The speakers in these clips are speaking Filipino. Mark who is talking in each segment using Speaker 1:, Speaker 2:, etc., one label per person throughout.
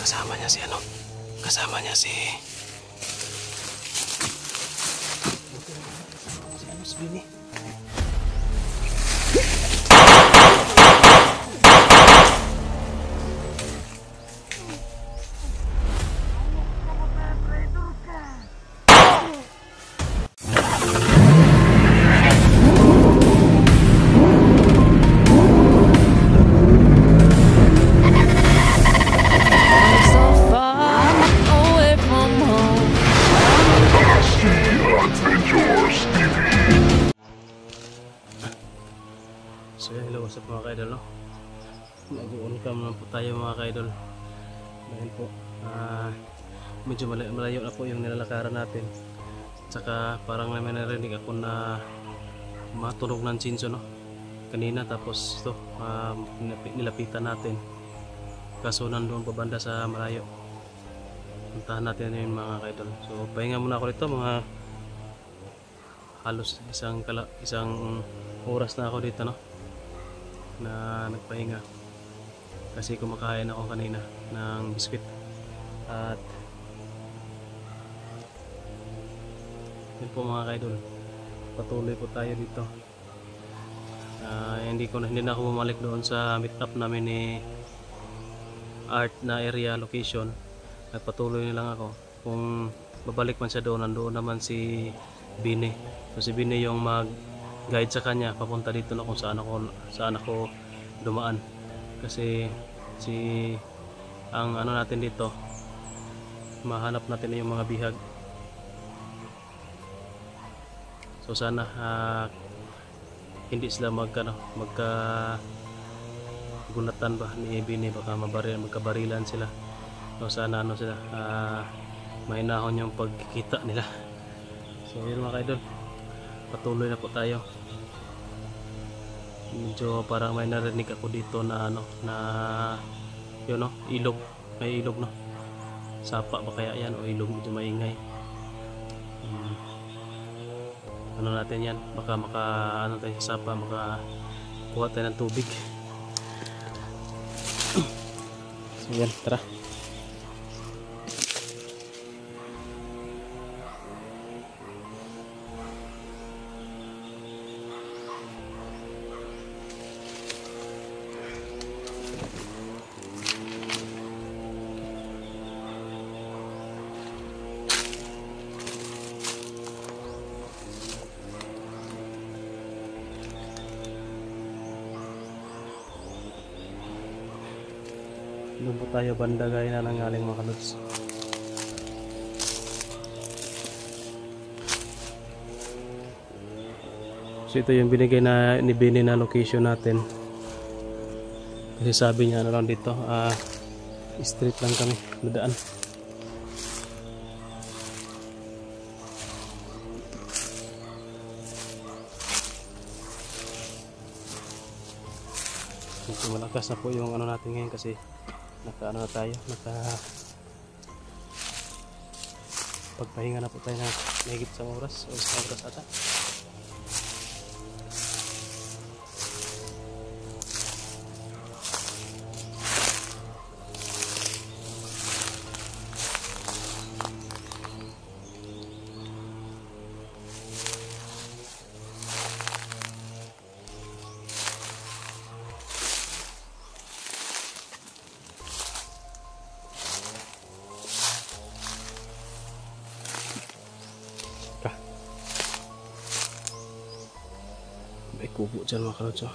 Speaker 1: kasama niya si ano? Kasama niya si Bini. So hello, what's up mga ka-idol, no? Nag-on cam lang po tayo mga ka-idol. Dahil po medyo malayo na po yung nilalakaran natin. Tsaka parang may narinig ako na matunog ng chinso, no? Kanina, tapos ito nilapitan natin. Kaso nandoon pa banda sa malayo. Puntahan natin yun mga ka-idol. So pahinga muna ako dito, mga halos isang oras na ako dito, no? Na nagpahinga kasi kumakain ako kanina ng biskwit. At yun po mga ka-idol, patuloy po tayo dito. Hindi na ako bumalik doon sa meet up namin ni Art na area location. Nagpatuloy na lang ako. Kung babalik man siya doon, nandoon naman si Bini. So si Bini yung mag-guide sa kanya papunta dito na kung saan ako dumaan. Kasi ang ano natin dito, mahanap natin yung mga bihag. So sana hindi sila magkagulatan ba ni Bini, baka magkabarilan sila. So sana sila mahinahon yung pagkikita nila. So yun mga ka-idol, patuloy na po tayo. Medyo parang may narinig ako dito na yun, no, ilog, may ilog, no, sapa ba kaya yan o ilog, medyo maingay. Ano natin yan, baka ano tayo sa sapa, makakuha tayo ng tubig. So yan, tara. Doon po tayo banda gaya na nangaling mga kalods. So ito yung binigay na ni Bini na location natin. Kasi sabi niya ano lang dito, street lang kami nadaan. So malakas na po yung ano natin ngayon kasi naka pagpahinga na po tayo na mahigit sa oras o sa oras ata. May kubo dyan mga kalotso.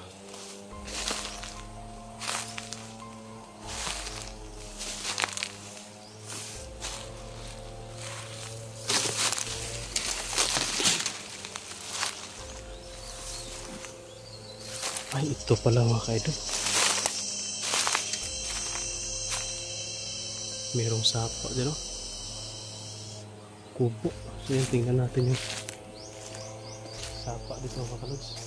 Speaker 1: Ay, ito pala mga ka-idol. Merong sapa dyan, no? Kubo. So yun, tingnan natin yung sapa dito mga kalotso.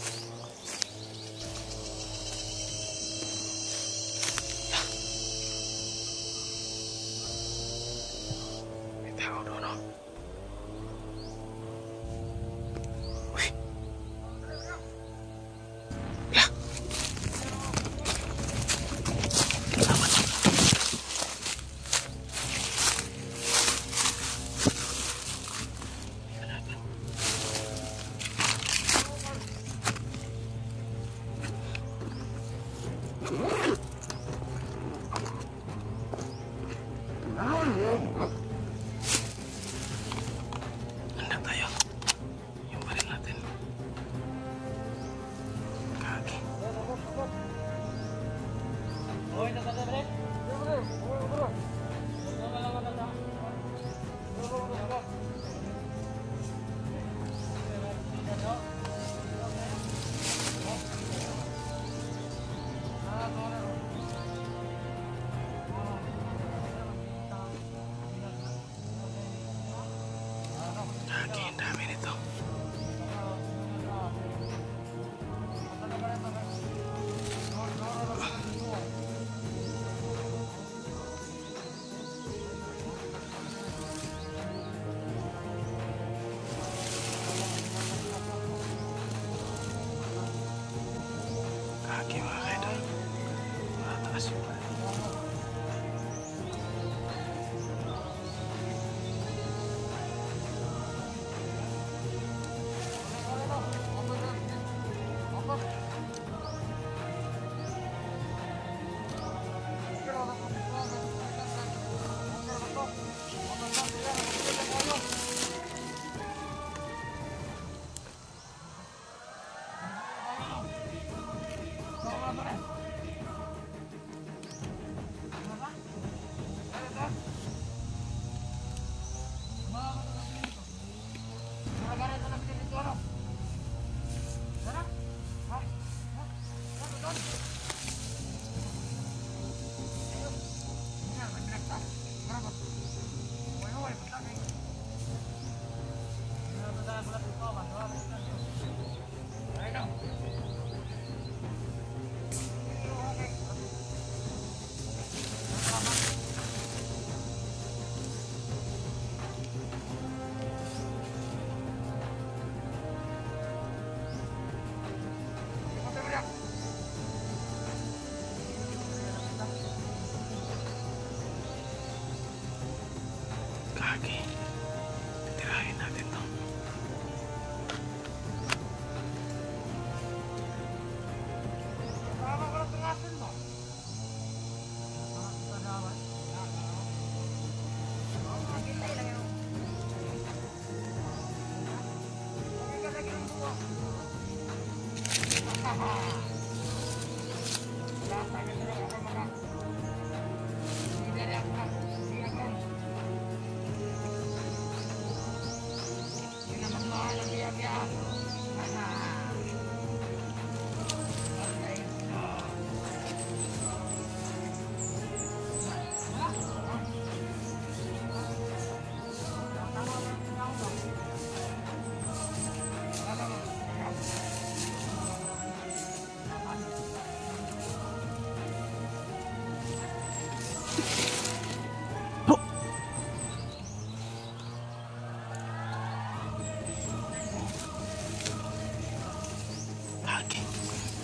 Speaker 1: Lagi.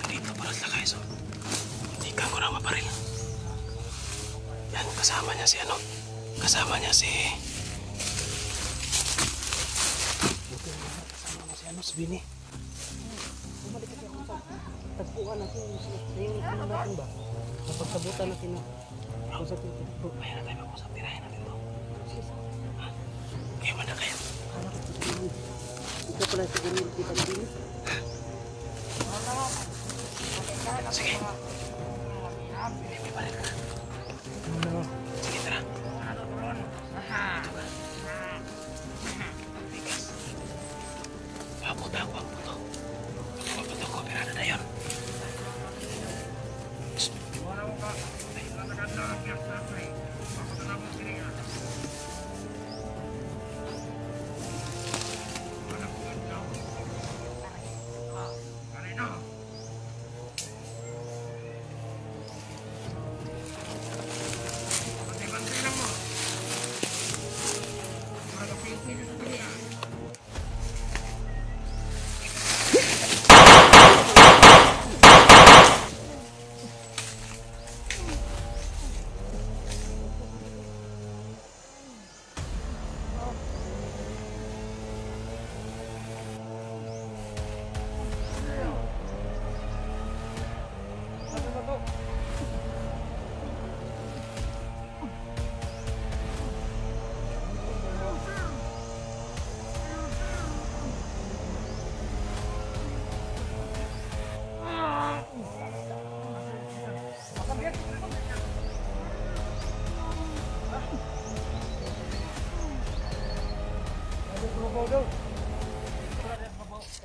Speaker 1: Nandito para sa guys. Hindi ka ko na maparil. Yan, kasama niya si ano. Kasama niya si... Kasama niya si ano, si Bini. Bumalik kasi ako sa... Tagpuan natin yung natin ba? Napagsabutan natin na. Ako sa tito. Bayan na tayo mag-usap. Tirahin natin to. Kaya wala kayo. Ito pala siguro kita na Bini. Sige. Hindi, may balik ka. Sige, tara. Ito ka. Bigas. Wapot ako ang puto. Wapot ako, pirada na yun.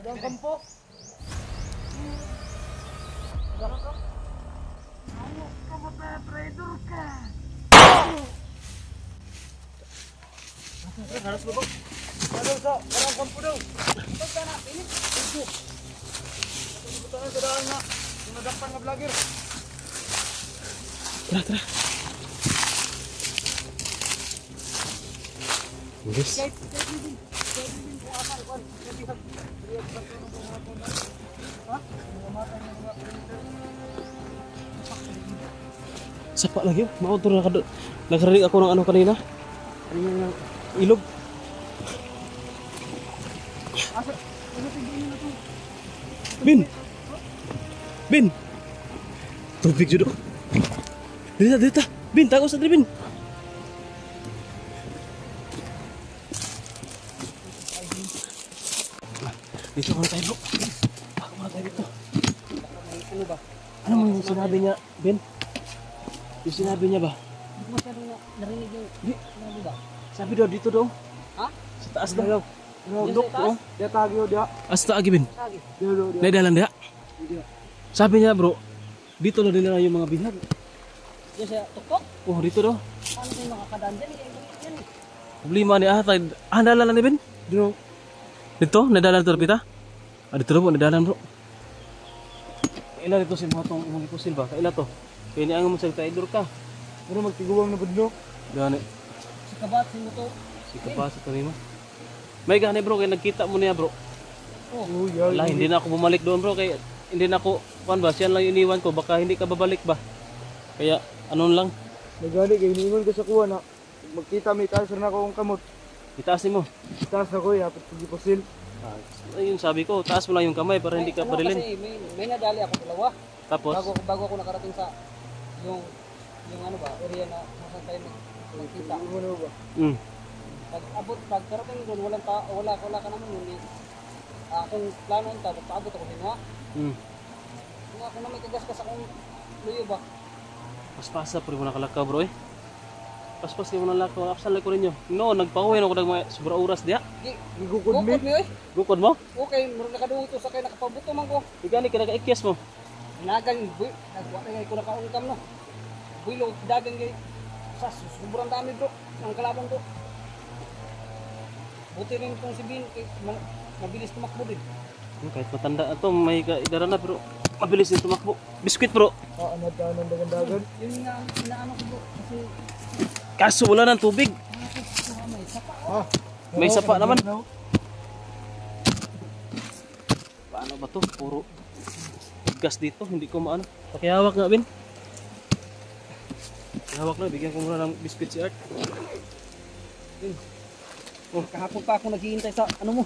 Speaker 2: Ang kampo. Ano ka? Ano ka ba, traidor ka? Harus mo ba? Ano sa? Parang kampo daw. Ito ka na, pinit. Ito. Ito na sa daan na. Yung nadampan na vlogger.
Speaker 1: Tara, tara. Yes. Sapa lagi yun. Mautor na nakarinig ako ng ano kanina. Ano yung ilog. Bin! Bin! Tubig judo. Dito, dito. Bin, tago sa Bin. Dito muna tayo bro. Ako muna tayo dito.
Speaker 2: Ano ba?
Speaker 1: Ano mo yung sinabi niya, Ben? Yung sinabi niya ba?
Speaker 2: Hindi ko masyadong narinig yung... Ano ba?
Speaker 1: Sabi daw dito daw.
Speaker 2: Ha?
Speaker 1: Sa taas daw.
Speaker 2: Dok, oh.
Speaker 3: Dia tagih dia.
Speaker 1: Asa taagi Ben?
Speaker 2: Lagi.
Speaker 3: Dia dia.
Speaker 1: Naidalan dia. Sabi niya bro, dito na nila yung mga binag.
Speaker 2: Diyan siya tuktok.
Speaker 1: Oh, dito daw.
Speaker 2: Paano kayo makakadaan dyan? Yan.
Speaker 1: Problema ni Atay. Ah, nadalan ni Ben?
Speaker 3: Dino.
Speaker 1: Dito? Nadalan to pita? Ah, dito daw po, nadalan bro. Kaila dito si mga tong imong ikusil ba? Kaila to. Kaya niya mo sa traidor ka.
Speaker 3: Pero magtiguang na budlo.
Speaker 1: Gani.
Speaker 2: Si Kabat, si Muto.
Speaker 1: Si kapasa to nimo. May gani bro, kaya nagkita mo niya bro.
Speaker 3: Oh, ya.
Speaker 1: Wala, hindi na ako bumalik doon bro. Kaya hindi na ako, kuan ba, siya lang yung iniwan ko. Baka hindi ka babalik ba? Kaya, anon lang.
Speaker 3: Nagali kay ningon ko sa kuha na. Magkita may taas na akong kamot.
Speaker 1: Itaasin mo.
Speaker 3: Taas ako ya, pag pusil.
Speaker 1: Ah, ayun sabi ko, taas mo lang yung kamay para hindi ka barilin.
Speaker 2: Kasi may nadali ako dalawa.
Speaker 1: Tapos,
Speaker 2: Bago ako nakarating sa yung ano ba, area na kung tayo nagkita.
Speaker 3: Ano ba?
Speaker 2: Pagkarating doon, wala ka naman yun. Akong plano nito, paabot ako din ha. ako na may kagaskas akong luyo ba?
Speaker 1: Paspasa pero mo nakalakaw bro eh. Paspas kayo mo nalakaw. Apsan lang ko rin nyo. No, nagpahuwi na ko ng mga sobra oras diya.
Speaker 3: Gigukod mi.
Speaker 2: Bukod mi oy.
Speaker 1: Gukod mo?
Speaker 2: Okay, murag nakadungog to sa kay nakapabuto man ko.
Speaker 1: Igani ka naka-ikyas mo.
Speaker 2: Nagan buy, nagwa na ngay ko nakaungkam no. Builo dagan kay sa sobrang dami bro. Ang kalabang ko. Buti rin itong si Bin kay mabilis tumakbo din.
Speaker 1: Kahit matanda na to, may kaidara na pero mabilis din tumakbo. Biskuit bro.
Speaker 3: Ano ka ng dagan-dagan?
Speaker 2: Yun nga inaano ko bro kasi
Speaker 1: Kaso wala ng tubig.
Speaker 2: may sapa.
Speaker 3: Ah.
Speaker 1: May sapa naman. Paano ba to? Puro gas dito, hindi ko maano. Pakihawak nga, Bin. Pakihawak na, bigyan ko muna ng biscuit si Art.
Speaker 2: Oh, kahapon pa ako naghihintay sa ano mo.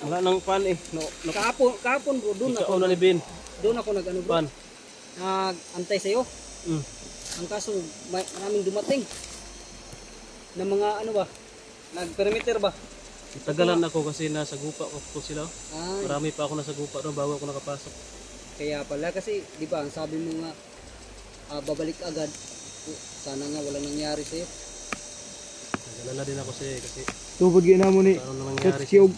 Speaker 1: Wala nang pan eh. No,
Speaker 2: Kahapon bro, doon ako.
Speaker 1: ikaw na ni Bin.
Speaker 2: Doon ako nag-ano bro.
Speaker 1: Pan.
Speaker 2: Nag-antay sa iyo. Ang kaso maraming dumating. Na mga ano ba? Nag-perimeter ba?
Speaker 1: Tagalan ako kasi nasa gupa ko po sila.
Speaker 2: Ah,
Speaker 1: Marami pa ako nasa gupa doon bago ako nakapasok.
Speaker 2: kaya pala kasi 'di ba, ang sabi mo nga babalik agad. Sana nga wala nangyari sa iyo.
Speaker 1: Nagalala din ako kasi
Speaker 3: Tubod gina mo ni.
Speaker 1: ano nang nangyari.
Speaker 3: Katsiyog.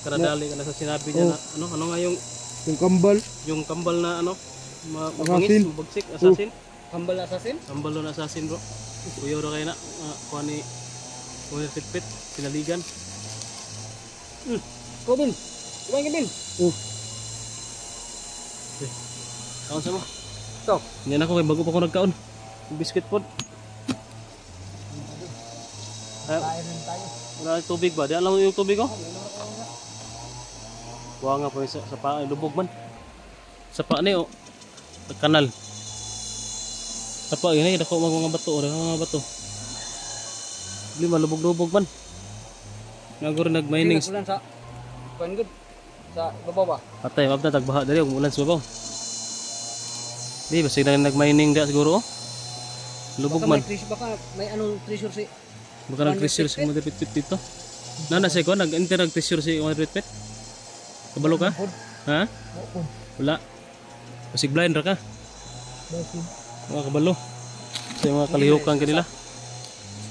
Speaker 1: Karadali ka na sa sinabi niya na ano nga
Speaker 3: Yung kambal.
Speaker 1: yung kambal na ano
Speaker 3: Assassin.
Speaker 1: mabangis, mabagsik, assassin.
Speaker 2: Kambal assassin?
Speaker 1: Kambal na assassin bro. Kuya ro kayo na kuha ni Pitpit, pinaligan.
Speaker 2: Ko Bin. Kumain ka Bin.
Speaker 1: Kaon sa mo.
Speaker 2: Ito.
Speaker 1: Yan ako kay bago pa ako nagkaon. Yung biscuit pod.
Speaker 2: Kain rin tayo.
Speaker 1: Wala yung tubig ba? Di alam mo yung tubig ko? Buha nga po yung sa paa, lubog man. Sa paa ni o. Kanal. Sa paa yun dako mga bato, mga bato. Lima lubog-lubog man. Nagor nag-mining.
Speaker 2: Ulan sa kuan good. Sa baba ba?
Speaker 1: Patay, mabda tagbaha dali ug ulan sa babaw. Di basig na nag-mining da siguro. Lubog
Speaker 2: Baka
Speaker 1: man.
Speaker 2: may treasure, baka may anong treasure si
Speaker 1: Baka nag-treasure si Mother Pitpit dito. Nana siya ko, nag-enter nag-treasure si Mother Pitpit. Kabalo ka? Ha? Wala. Basig blind ra ka. Mga kabalo. Sa mga kalihukan kanila.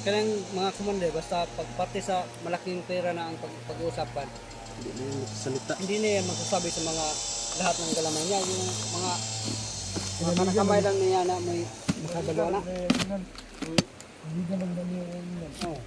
Speaker 2: kanang mga komande basta pagparte sa malaking pera na ang pag-uusapan.
Speaker 1: Hindi na yung salita.
Speaker 2: Hindi na yan magsasabi sa mga lahat ng galaman niya, yung mga kamay lang niya na may makadalawa na.
Speaker 3: Hindi naman
Speaker 2: Oh.